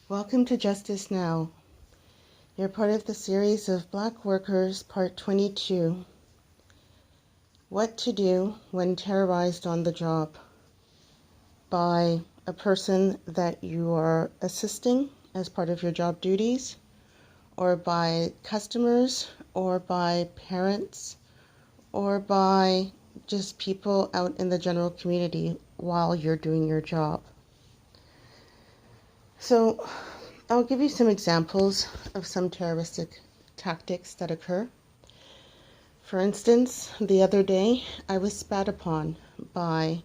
Welcome to Justice Now. You're part of the series of Black Workers, Part 22. What to do when terrorized on the job by a person that you are assisting as part of your job duties, or by customers, or by parents, or by just people out in the general community while you're doing your job. So I'll give you some examples of some terroristic tactics that occur. For instance, the other day I was spat upon by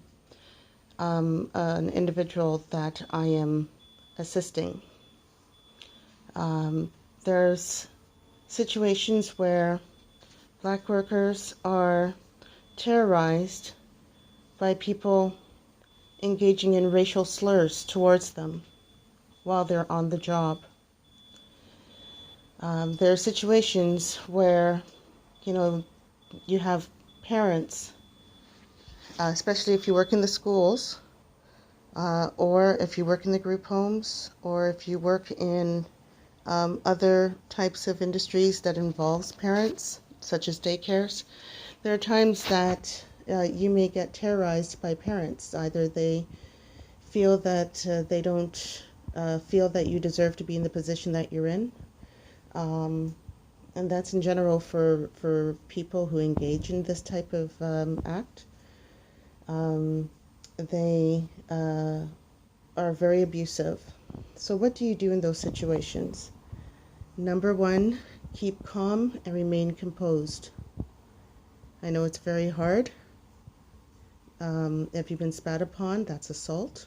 an individual that I am assisting. There's situations where Black workers are terrorized by people engaging in racial slurs towards them while they're on the job. There are situations where, you have parents, especially if you work in the schools, or if you work in the group homes, or if you work in other types of industries that involves parents, such as daycares. There are times that you may get terrorized by parents. Either they feel that they don't feel that you deserve to be in the position that you're in. And that's in general for people who engage in this type of act. They are very abusive. So what do you do in those situations? Number one, keep calm and remain composed. I know it's very hard. If you've been spat upon, that's assault.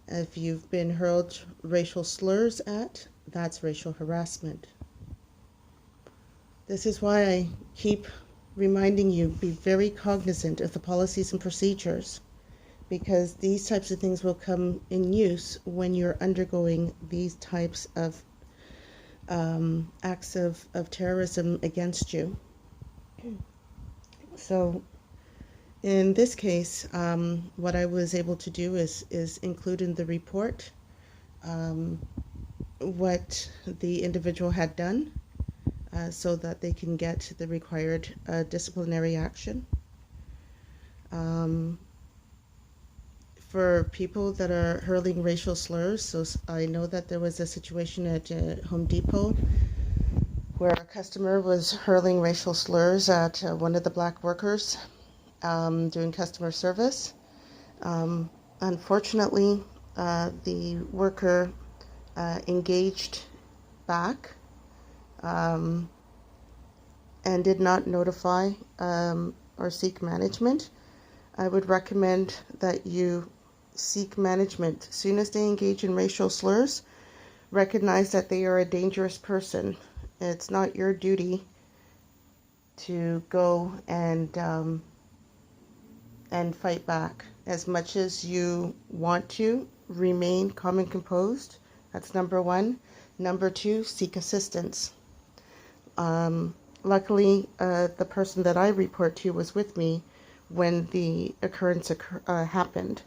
If you've been hurled racial slurs at, that's racial harassment. This is why I keep reminding you, be very cognizant of the policies and procedures, because these types of things will come in use when you're undergoing these types of acts of terrorism against you. So in this case, what I was able to do is include in the report what the individual had done, so that they can get the required disciplinary action. For people that are hurling racial slurs, so I know that there was a situation at Home Depot where a customer was hurling racial slurs at one of the Black workers doing customer service. Unfortunately, the worker engaged back and did not notify or seek management. I would recommend that you seek management. As soon as they engage in racial slurs, recognize that they are a dangerous person. It's not your duty to go and fight back. As much as you want to, remain calm and composed. That's number one. Number two, seek assistance. Luckily, the person that I report to was with me when the occurrence happened.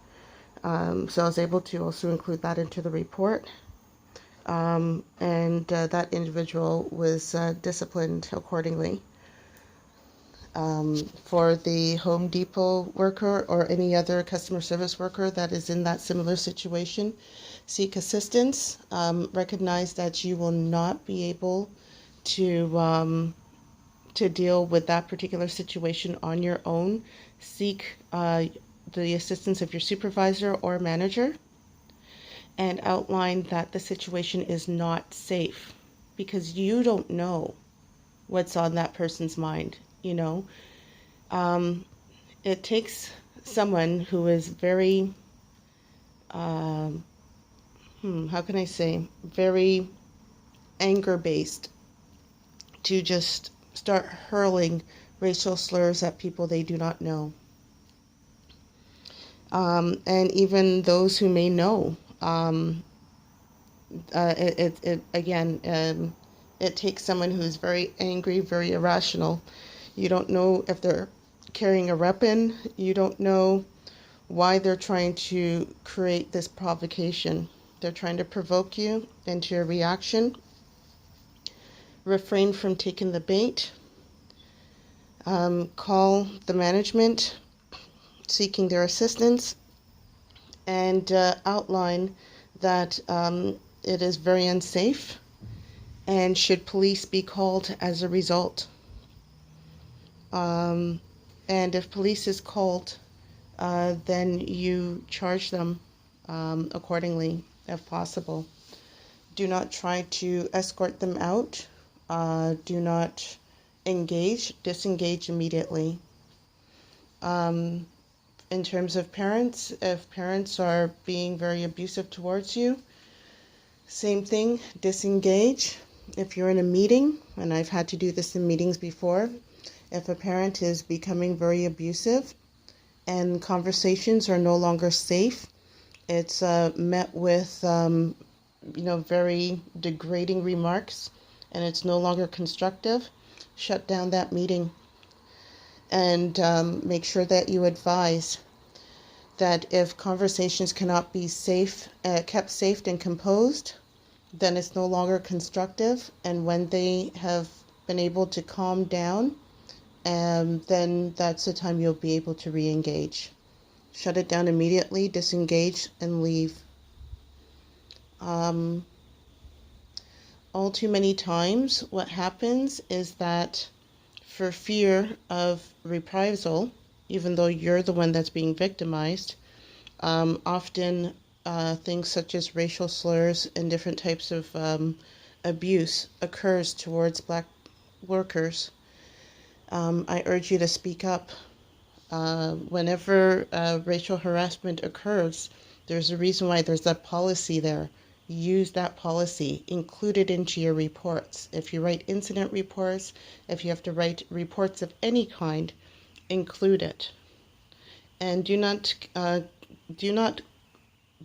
So I was able to also include that into the report. And that individual was disciplined accordingly. For the Home Depot worker or any other customer service worker that is in that similar situation, seek assistance. Recognize that you will not be able to deal with that particular situation on your own. Seek the assistance of your supervisor or manager, and outline that the situation is not safe, because you don't know what's on that person's mind. It takes someone who is very, how can I say, very anger-based to just start hurling racial slurs at people they do not know. And even those who may know. It takes someone who is very angry, very irrational. You don't know if they're carrying a weapon. You don't know why they're trying to create this provocation. they're trying to provoke you into a reaction. Refrain from taking the bait. Call the management seeking their assistance, and outline that it is very unsafe, and should police be called as a result. And if police is called, then you charge them accordingly if possible. Do not try to escort them out. Do not disengage immediately. In terms of parents, if parents are being very abusive towards you, same thing, disengage. If you're in a meeting, and I've had to do this in meetings before, if a parent is becoming very abusive and conversations are no longer safe, it's met with very degrading remarks, and it's no longer constructive, shut down that meeting. And make sure that you advise that if conversations cannot be kept safe and composed, then it's no longer constructive. And when they have been able to calm down, then that's the time you'll be able to re-engage. Shut it down immediately, disengage, and leave. All too many times, what happens is that for fear of reprisal, even though you're the one that's being victimized, often things such as racial slurs and different types of abuse occurs towards Black workers. I urge you to speak up. Whenever racial harassment occurs, there's a reason why there's that policy there. Use that policy, include it into your reports. If you write incident reports, if you have to write reports of any kind, include it. And do not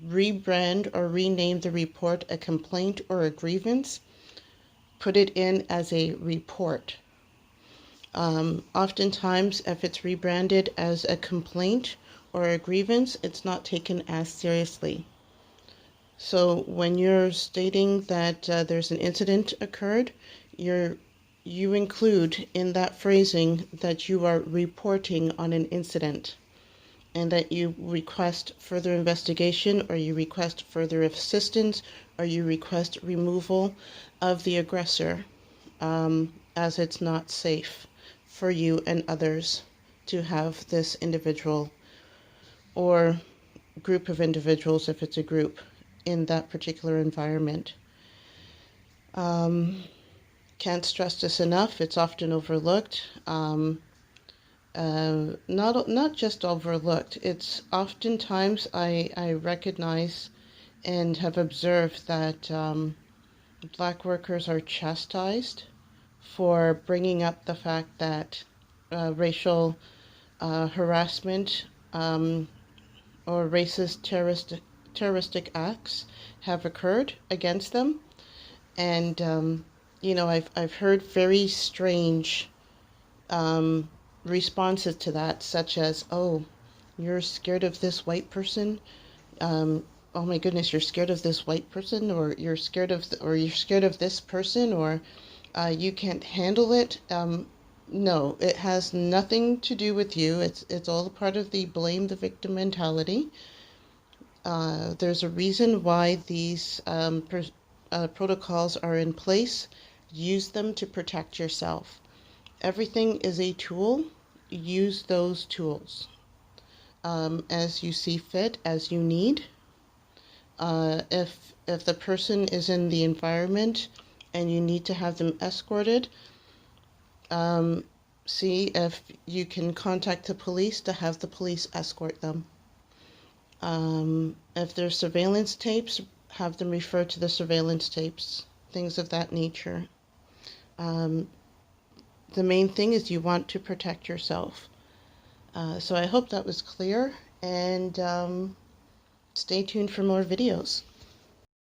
rebrand or rename the report a complaint or a grievance. Put it in as a report. Oftentimes, if it's rebranded as a complaint or a grievance, it's not taken as seriously. So when you're stating that there's an incident occurred, you include in that phrasing that you are reporting on an incident, and that you request further investigation, or you request further assistance, or you request removal of the aggressor, as it's not safe for you and others to have this individual or group of individuals, if it's a group, in that particular environment. Can't stress this enough. It's often overlooked. Not just overlooked. It's oftentimes I recognize and have observed that Black workers are chastised for bringing up the fact that racial harassment or racist terroristic acts have occurred against them. And I've heard very strange responses to that, such as, "Oh, you're scared of this white person? Oh my goodness, you're scared of this white person, or you're scared of this person, or you can't handle it." No, it has nothing to do with you. It's all part of the blame the victim mentality. There's a reason why these protocols are in place. Use them to protect yourself. Everything is a tool. Use those tools as you see fit, as you need. If the person is in the environment and you need to have them escorted, see if you can contact the police to have the police escort them. If there's surveillance tapes, have them refer to the surveillance tapes, things of that nature. The main thing is you want to protect yourself. So I hope that was clear, and stay tuned for more videos.